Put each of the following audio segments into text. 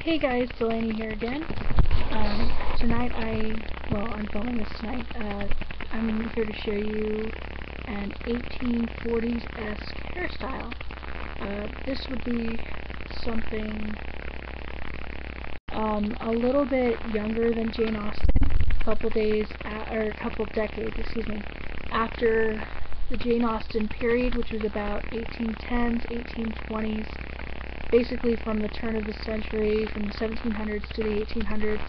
Hey guys, Delaney here again. I'm filming this tonight. I'm here to show you an 1840s-esque hairstyle. This would be something a little bit younger than Jane Austen, a couple decades, after the Jane Austen period, which was about 1810s, 1820s. Basically from the turn of the century, from the 1700s to the 1800s,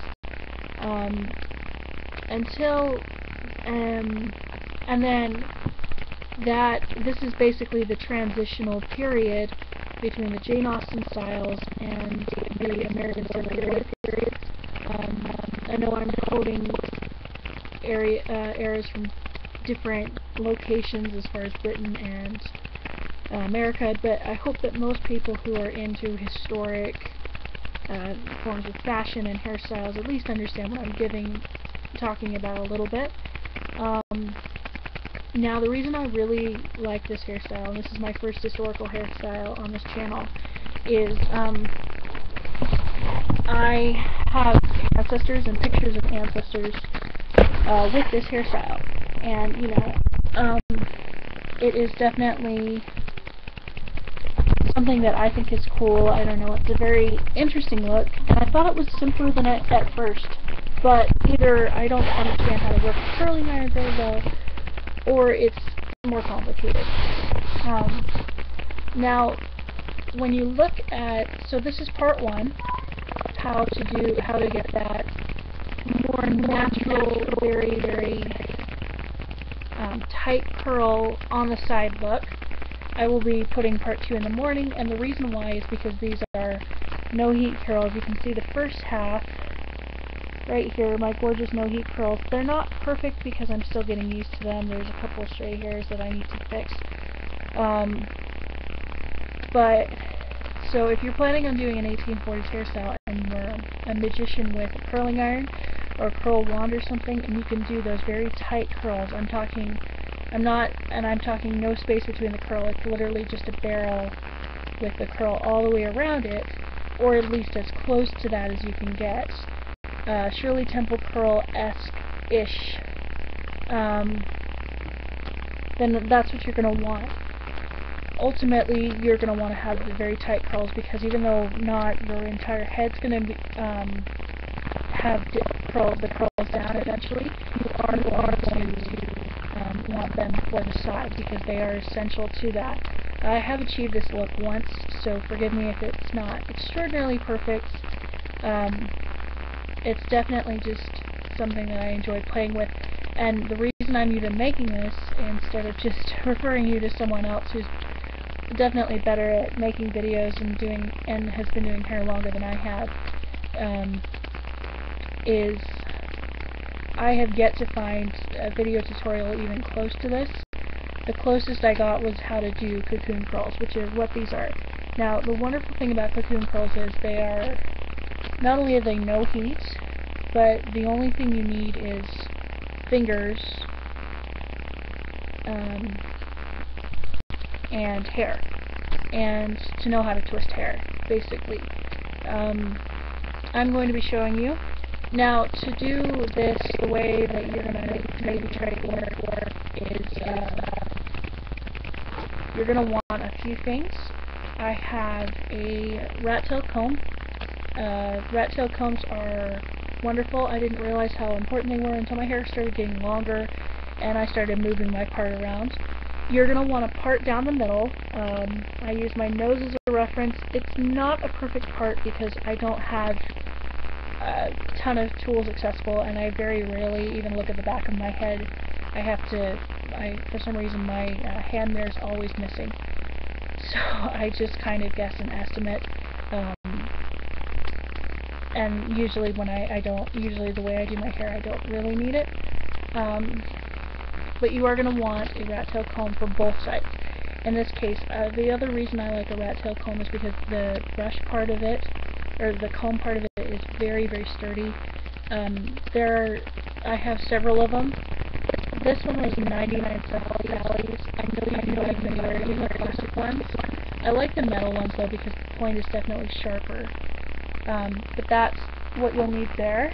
and then this is basically the transitional period between the Jane Austen styles and the American Civil period. I know I'm quoting eras from different locations as far as Britain and America, but I hope that most people who are into historic forms of fashion and hairstyles at least understand what I'm talking about a little bit. Now, the reason I really like this hairstyle, and this is my first historical hairstyle on this channel, is I have ancestors and pictures of ancestors with this hairstyle, and it is definitely something that I think is cool. I don't know, it's a very interesting look, and I thought it was simpler than it at first, but either I don't understand how to work the curling iron very well, or it's more complicated. Now, when you look at, so this is part one, how to get that more natural, very, very tight curl on the side look. I will be putting part 2 in the morning, and the reason why is because these are no heat curls. You can see the first half right here, my gorgeous no heat curls. They're not perfect because I'm still getting used to them. There's a couple stray hairs that I need to fix. So if you're planning on doing an 1840s hairstyle and you're a magician with a curling iron or a curl wand or something, and you can do those very tight curls, I'm talking no space between the curl. It's literally just a barrel with the curl all the way around it, or at least as close to that as you can get. Shirley Temple Curl-esque-ish. Then that's what you're going to want. Ultimately, you're going to want to have the very tight curls, because even though not your entire head's going to have the curls down eventually, you are going to want them for the side, because they are essential to that. I have achieved this look once, so forgive me if it's not extraordinarily perfect. It's definitely just something that I enjoy playing with, and the reason I'm even making this, instead of just referring you to someone else who's definitely better at making videos and has been doing hair longer than I have, is I have yet to find a video tutorial even close to this. The closest I got was how to do cocoon curls, which is what these are. Now, the wonderful thing about cocoon curls is they are, not only are they no heat, but the only thing you need is fingers and hair, and to know how to twist hair, basically. I'm going to be showing you. Now, to do this, the way that you're going to maybe try to work is you're going to want a few things. I have a rat tail comb. Rat tail combs are wonderful. I didn't realize how important they were until my hair started getting longer and I started moving my part around. You're going to want to part down the middle. I use my nose as a reference. It's not a perfect part because I don't have a ton of tools accessible, and I very rarely even look at the back of my head. For some reason my hand mirror's always missing, so I just kind of guess and estimate, and usually the way I do my hair, I don't really need it. But you are going to want a rat tail comb for both sides. In this case, the other reason I like a rat tail comb is because the brush part of it, or the comb part of it, is very, very sturdy. I have several of them. This one was 99 cents. I know I've been wearing the plastic ones. I like the metal ones though, because the point is definitely sharper. But that's what you'll need there.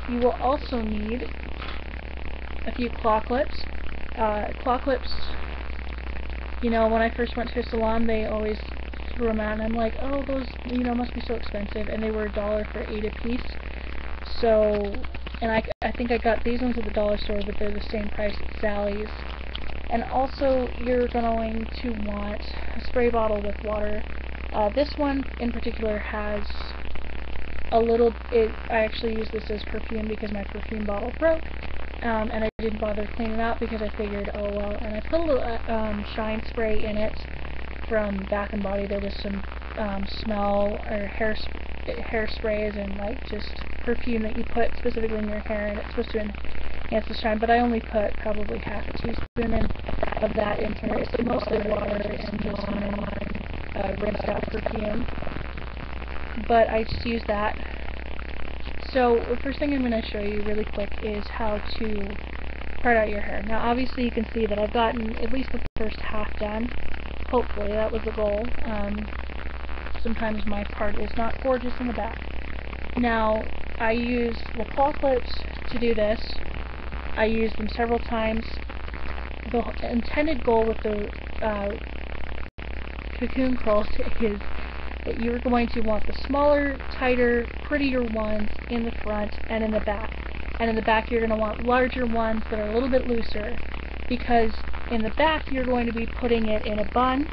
You will also need a few claw clips. Claw clips, you know, when I first went to a salon, they always threw them out, and I'm like, oh, those, you know, must be so expensive, and they were $1 for 8 a piece. So, and I think I got these ones at the dollar store, but they're the same price at Sally's. And also, you're going to want a spray bottle with water. This one in particular has a little, I actually use this as perfume because my perfume bottle broke, and I didn't bother cleaning it out because I figured, oh well, and I put a little shine spray in it from Bath & Body. There was some smell or hair sprays and like just perfume that you put specifically in your hair, and it's supposed to enhance the shine, but I only put probably half a teaspoon of that in here. It's mostly water and just rinsed out perfume, but I just use that. So the first thing I'm going to show you really quick is how to part out your hair. Now obviously you can see that I've gotten at least the first half done. Hopefully, that was the goal. Sometimes my part is not gorgeous in the back. Now, I use the claw clips to do this. I use them several times. The intended goal with the Cocoon Curls is that you're going to want the smaller, tighter, prettier ones in the front and in the back. And in the back you're going to want larger ones that are a little bit looser, because in the back you're going to be putting it in a bun,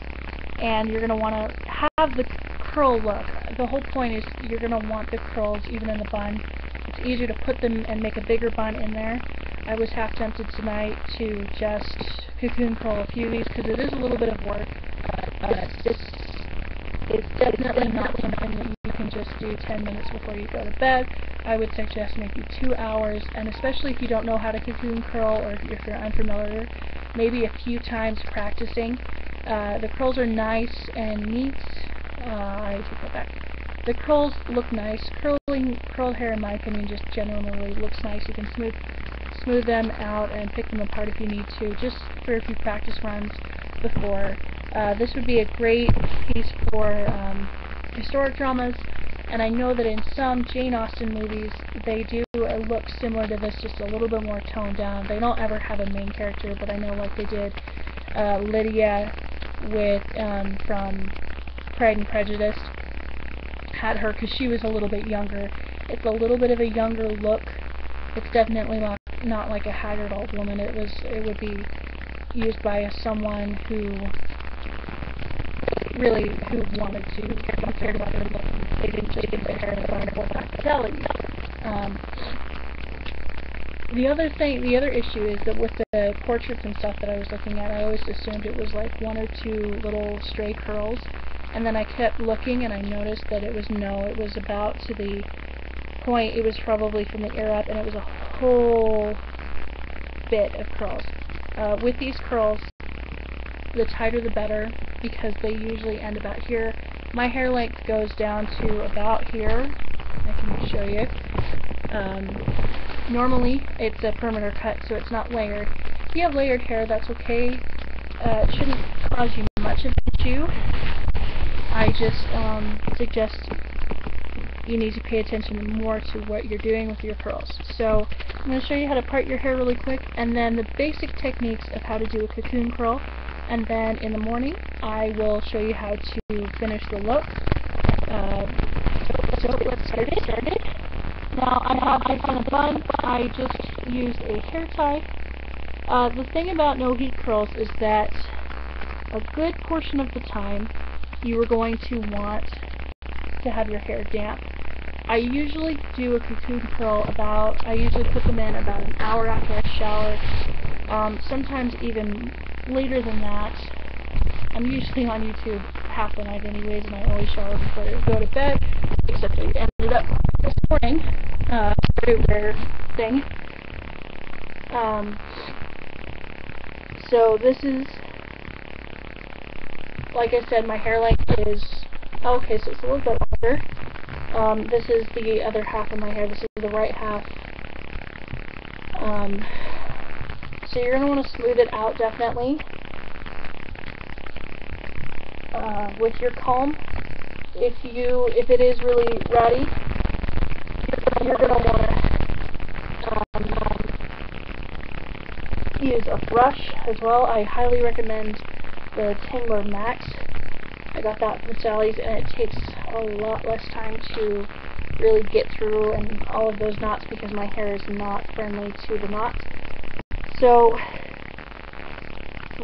and you're going to want to have the curl look. The whole point is you're going to want the curls even in the bun. It's easier to put them and make a bigger bun in there. I was half tempted tonight to just cocoon curl a few of these because it is a little bit of work. It's definitely not something that you can just do 10 minutes before you go to bed. I would suggest maybe 2 hours, and especially if you don't know how to cocoon curl, or if you're unfamiliar, maybe a few times practicing. The curls are nice and neat. I take that back. The curls look nice. Curled hair, in my opinion, just generally looks nice. You can smooth them out and pick them apart if you need to, just for a few practice runs before. This would be a great piece for historic dramas, and I know that in some Jane Austen movies they do a look similar to this, just a little bit more toned down. They don't ever have a main character, but I know like they did Lydia with from Pride and Prejudice, had her because she was a little bit younger. It's a little bit of a younger look. It's definitely not like a haggard old woman. It would be used by someone who wanted to care about their look. They didn't just get their hair in a bun for practicality. The other issue is that with the portraits and stuff that I was looking at, I always assumed it was like 1 or 2 little stray curls, and then I kept looking and I noticed that it was about to the point. It was probably from the ear up, and it was a whole bit of curls. With these curls, the tighter the better, because they usually end about here. My hair length goes down to about here. I can show you. Normally, it's a perimeter cut, so it's not layered. If you have layered hair, that's okay. It shouldn't cause you much of an issue. I just suggest you need to pay attention more to what you're doing with your curls. So I'm going to show you how to part your hair really quick, and then the basic techniques of how to do a cocoon curl. And then in the morning, I will show you how to finish the look. So let's get started. Now I've done a bun. I just used a hair tie. The thing about no heat curls is that a good portion of the time you are going to want to have your hair damp. I usually do a cocoon curl I usually put them in about an hour after I shower. Sometimes even later than that. I'm usually on YouTube half the night anyways, and I always shower before I go to bed, except I ended up this morning. Very rare thing. So this is, like I said, my hair length is, okay, so it's a little bit longer. This is the other half of my hair. This is the right half. So you're going to want to smooth it out, definitely, with your comb. if it is really ratty, you're going to want to use a brush as well. I highly recommend the Tingler Max. I got that from Sally's, and it takes a lot less time to really get through and all of those knots because my hair is not friendly to the knots. So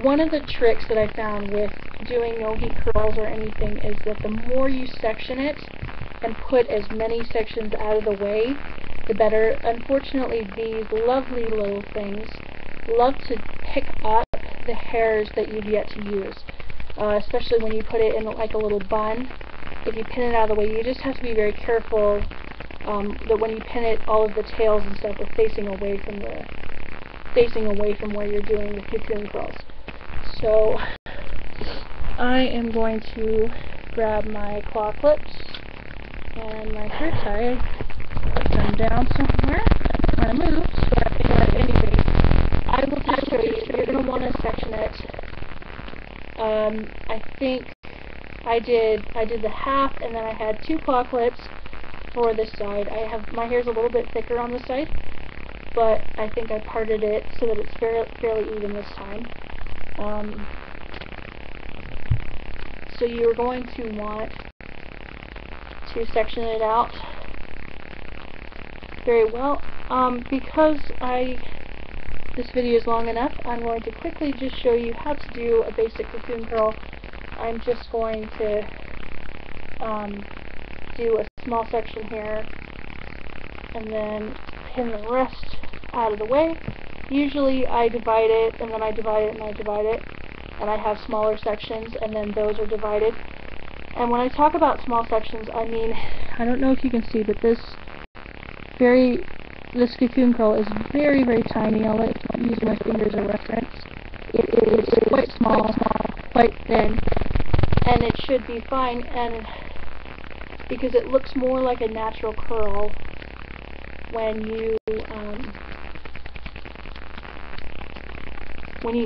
one of the tricks that I found with doing no heat curls or anything is that the more you section it and put as many sections out of the way, the better. Unfortunately, these lovely little things love to pick up the hairs that you've yet to use, especially when you put it in like a little bun. If you pin it out of the way, you just have to be very careful that when you pin it, all of the tails and stuff are facing away from where you're doing the cocoon curls. So I am going to grab my claw clips and my hair tie, put them down somewhere. I'm going to move, so at any rate, I will just show you. So you're going to want to section it. I think I did the half, and then I had 2 claw clips for this side. My hair's a little bit thicker on this side, but I think I parted it so that it's fairly even this time. So you're going to want to section it out very well. Because this video is long enough, I'm going to quickly just show you how to do a basic cocoon curl. I'm just going to do a small section here and then pin the rest out of the way. Usually I divide it, and then I divide it, and I divide it, and I have smaller sections, and then those are divided. And when I talk about small sections, I mean, I don't know if you can see, but this cocoon curl is very, very tiny. I'll use my fingers as a reference. It is quite small, quite thin, and it should be fine, and because it looks more like a natural curl when you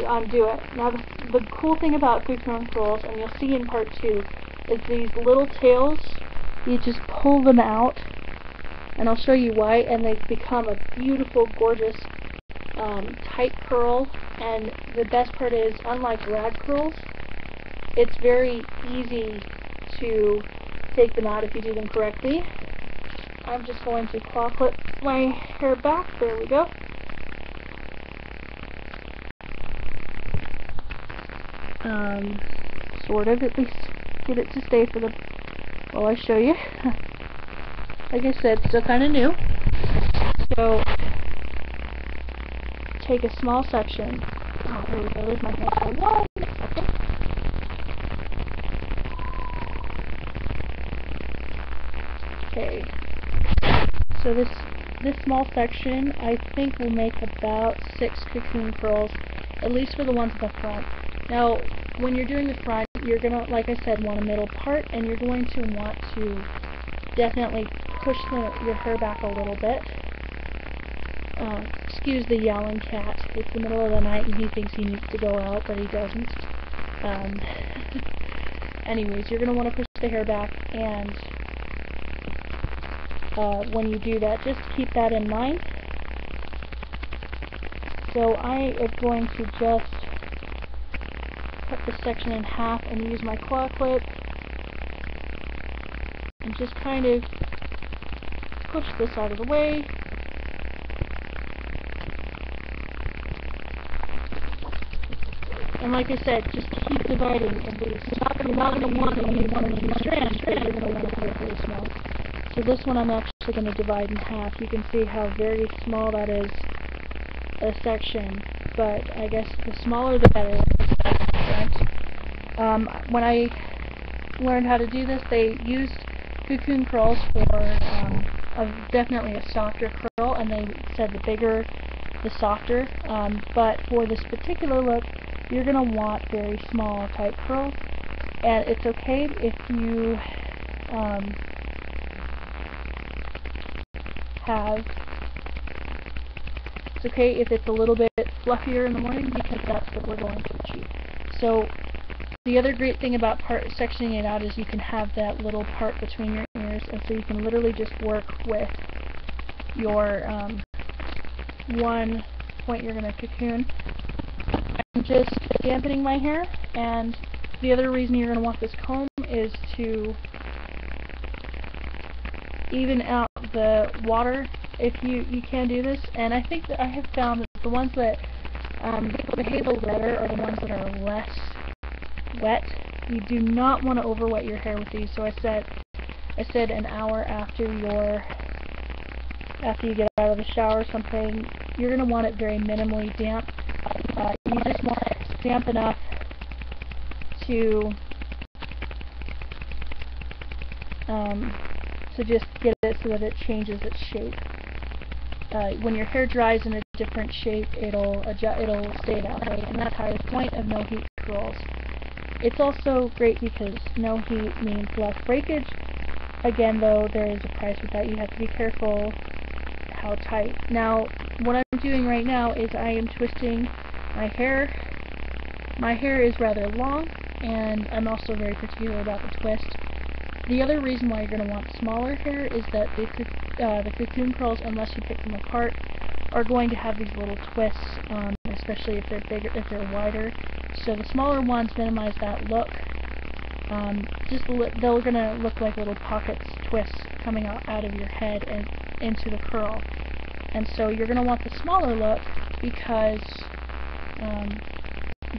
undo it. Now the cool thing about cocoon curls, and you'll see in part 2, is these little tails, you just pull them out, and I'll show you why, and they become a beautiful, gorgeous, tight curl. And the best part is, unlike rag curls, it's very easy to take the knot if you do them correctly. I'm just going to claw clip my hair back. There we go. Sort of, at least get it to stay for while I show you. Like I said, still kind of new. So, take a small section. Oh, here we go. There's my hair. So, 1 second. Okay. So this small section, I think, will make about 6 cocoon curls, at least for the ones at the front. Now, when you're doing the front, you're going to, like I said, want a middle part, and you're going to want to definitely push your hair back a little bit. Excuse the yelling cat. It's the middle of the night and he thinks he needs to go out, but he doesn't. Anyways, you're going to want to push the hair back, and when you do that, just keep that in mind. So I am going to just cut this section in half and use my claw clip and just kind of push this out of the way. And like I said, just keep dividing in these. You're not going to want to use one of these strands, you're going to want to make it really small. So this one I'm actually going to divide in half. You can see how very small that is, a section, but I guess the smaller the better. When I learned how to do this, they used cocoon curls for definitely a softer curl, and they said the bigger, the softer. But for this particular look, you're going to want very small, tight curls, and it's okay if you it's okay if it's a little bit fluffier in the morning, because that's what we're going to achieve. So The other great thing about sectioning it out is you can have that little part between your ears, and so you can literally just work with your one point you're going to cocoon. I'm just dampening my hair, and the other reason you're going to want this comb is to even out the water. If you can do this, and I think that I have found that the ones that behave a little better are the ones that are less wet. You do not want to overwet your hair with these. So I said an hour after you get out of the shower or something. You're going to want it very minimally damp. You just want it damp enough to just get it so that it changes its shape. When your hair dries in a different shape, it'll stay that way, and that's the point of no heat curls. It's also great because no heat means less breakage. Again, though, there is a price with that. You have to be careful how tight. Now, what I'm doing right now is I am twisting my hair. My hair is rather long, and I'm also very particular about the twist. The other reason why you're going to want smaller hair is that the cocoon curls, unless you pick them apart, are going to have these little twists, especially if they're bigger, if they're wider. So the smaller ones minimize that look. They're going to look like little pockets, twists coming out of your head and into the curl. And so you're going to want the smaller look because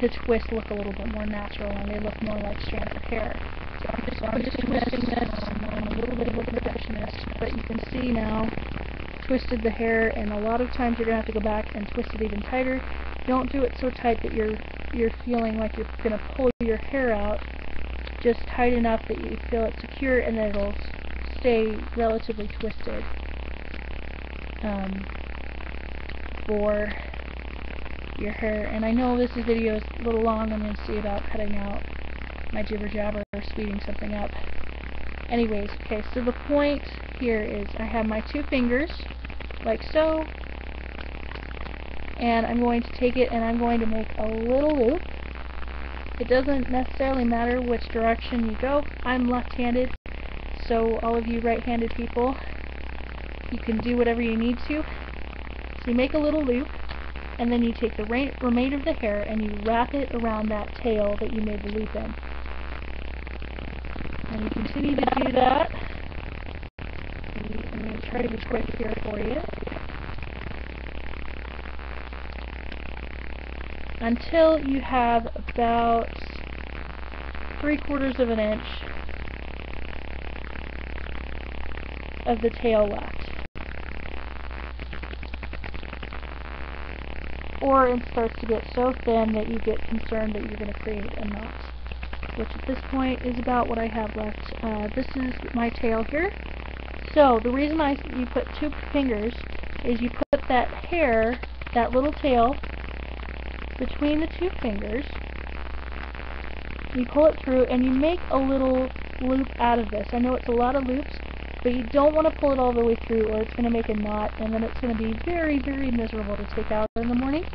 the twists look a little bit more natural and they look more like strands of hair. So I'm just twisting this. I'm a little bit of a perfectionist, but you can see now, twisted the hair, and a lot of times you're going to have to go back and twist it even tighter. Don't do it so tight that you're feeling like you're going to pull your hair out. Just tight enough that you feel it secure, and then it'll stay relatively twisted for your hair. And I know this video is a little long. I'm going to see about cutting out my jibber jabber or speeding something up. Anyways, okay, so the point here is I have my two fingers, like so, and I'm going to take it and I'm going to make a little loop. It doesn't necessarily matter which direction you go. I'm left-handed, so all of you right-handed people, you can do whatever you need to. So you make a little loop, and then you take the remainder of the hair and you wrap it around that tail that you made the loop in. And you continue to do that. I'm going to try to be quick here for you. Until you have about 3/4 of an inch of the tail left. Or it starts to get so thin that you get concerned that you're going to create a knot, which at this point is about what I have left. This is my tail here. So the reason you put two fingers is you put that hair, that little tail, between the two fingers. You pull it through and you make a little loop out of this. I know it's a lot of loops, but you don't want to pull it all the way through or it's going to make a knot, and then it's going to be very, very miserable to take out in the morning.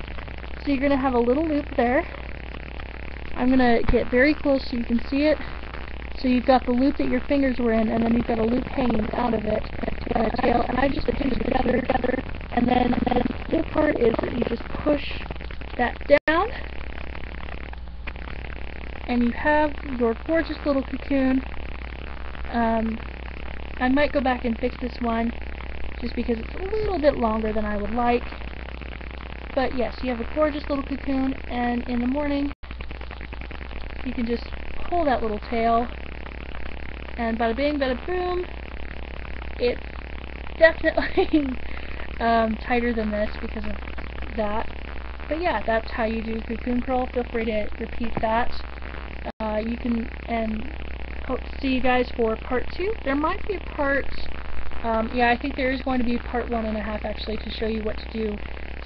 So you're going to have a little loop there. I'm going to get very close so you can see it. So you've got the loop that your fingers were in, and then you've got a loop hanging out of it, and a tail, and I just put things together, and then the part is that you just push that down, and you have your gorgeous little cocoon. I might go back and fix this one, just because it's a little bit longer than I would like. But yes, you have a gorgeous little cocoon, and in the morning, you can just pull that little tail, and bada bing, bada boom. It's definitely tighter than this because of that. But yeah, that's how you do cocoon curl. Feel free to repeat that. You can, and hope to see you guys for part 2. There might be a part, yeah, I think there is going to be part 1.5 actually, to show you what to do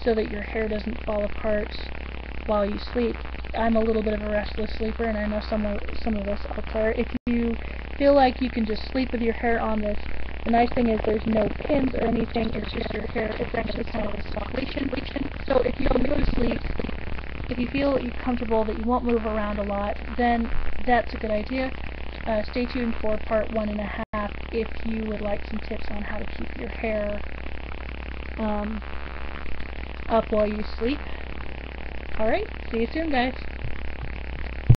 so that your hair doesn't fall apart while you sleep. I'm a little bit of a restless sleeper, and I know some of us out there. If you feel like you can just sleep with your hair on this, the nice thing is there's no pins or anything, it's just your hair. It's actually kind of a soft lesion. So if you don't go to sleep, if you feel you're comfortable that you won't move around a lot, then that's a good idea. Stay tuned for part 1.5 if you would like some tips on how to keep your hair up while you sleep. Alright, see you soon, guys.